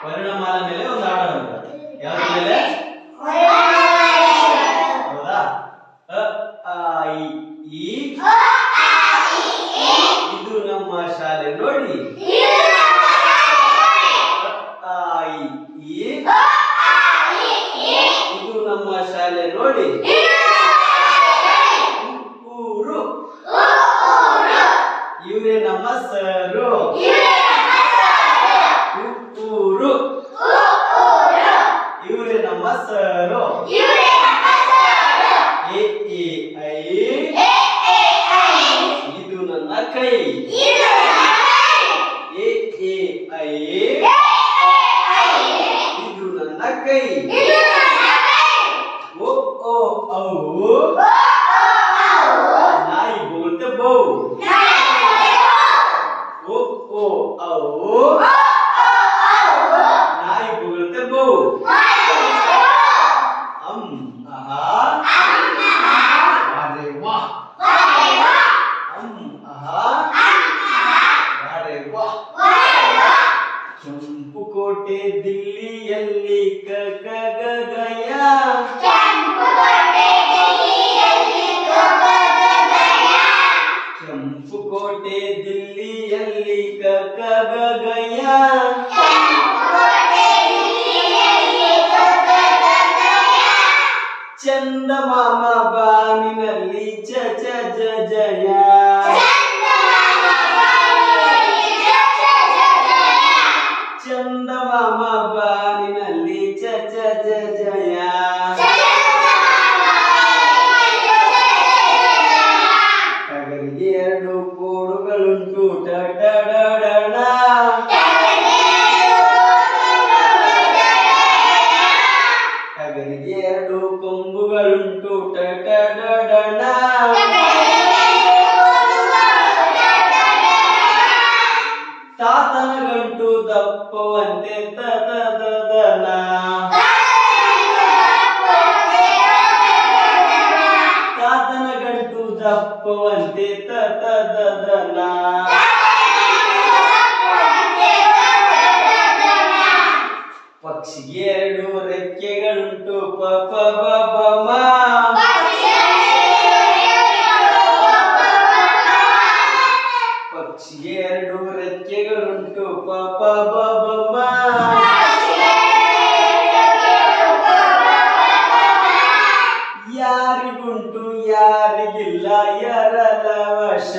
ವರ್ಣಮಾಲ ಮೇಲೆ ಒಂದು ಹಾಡು ಹಾಡೋಣ. ಯಾವ್ದ್ರ ಮೇಲೆ? ಹೌದಾ? ಅ ಆ ಇ ಈ ಇದು ನಮ್ಮ ಶಾಲೆ ನೋಡಿ. ಅ ಆ ಇ ಈ ಇದು ನಮ್ಮ ಶಾಲೆ ನೋಡಿ. ಊರು ಇವರೇ ನಮ್ಮ ಸರು. ಊರು ಇವರೇ ನಮ್ಮ ಸರು. ಎ ಎ ಐ ಇದು ನನ್ನ ಕೈ. ಎ ಎ ಐ ಇದು ನನ್ನ ಕೈ. ಓ ಓ ಔ ನಾಯಿ ಬೋಲ್ತೆ ಬೌ. ಓ ಓ ಔ ನಾಯಿ ಬೋಲ್ತೆ ಬೌ. ಅಂ ಆಹಾ ಅರೆ ವಾಹ್. ಅಂ ಆಹಾ ಅರೆ ವಾಹ್. ಕೆಂಪು ಕೋಟೆ ದಿಲ್ಲಿಯಲ್ಲಿ ಕ ಗ ಗ ಗಯ. ಕೆಂಪು ಕೋಟೆ ದಿಲ್ಲಿಯಲ್ಲಿ ಕ ಗ ಗ ಗಯ. ಚಂದಮಾಮ ಬಾನಿನಲ್ಲಿ ಚ ಚ ಜ ಜಯ. ಚಂದಮಾಮ ಬಾನಿನಲ್ಲಿ ಚ ಚ ಜ ಜಯ. ಟಗರಿಗೆ ಎರಡು ಕೋಡುಗಳುಂಟು ಟ ಟ ಡ ಡ ಣ. ಟಗರಿಗೆ ಎರಡು ಕೊಂಬುಗಳುಂಟು ಟ ಟ ಡ ಡ ಣ. ತಾತನ ಗಂಟು ದಪ್ಪವಂತೆ ತ ತ ದ ದ ನ. ತಾತನ ಗಂಟು ದಪ್ಪವಂತೆ ತ ತ ದ ದ ನ. ಪಕ್ಷಿಗೆ ಎರಡು ರೆಕ್ಕೆಗಳುಂಟು ಪ ಪ ಬ ಬ ಮ. ಪಕ್ಷಿಗೆ ಎರಡು ರೆಕ್ಕೆಗಳುಂಟು ಪ ಪ ಬ ಬ ಮ. ಯಾರಿಗುಂಟು ಯಾರಿಗಿಲ್ಲ ಎರಲ ವಶ.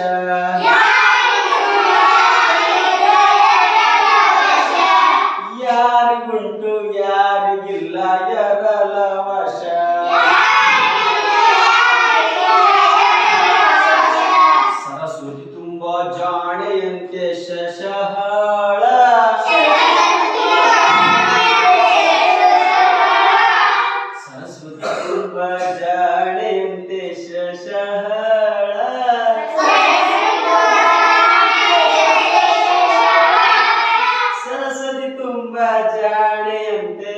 ಯಾರಿಗುಂಟು ಯಾರಿಗಿಲ್ಲ ಎರಲ ವಶ. ಸರಸ್ವತಿ ತುಂಬಾ ಜಾಣೆಯಂತೆ ಶಶಹಾಳ. ಸರಸ್ವತಿ ತುಂಬಾ ಜಾಣೆಯಂತೆ ಶಶಹಾಳ. ಸರಸ್ವತಿ ತುಂಬಾ ಜಾಣೆಯಂತೆ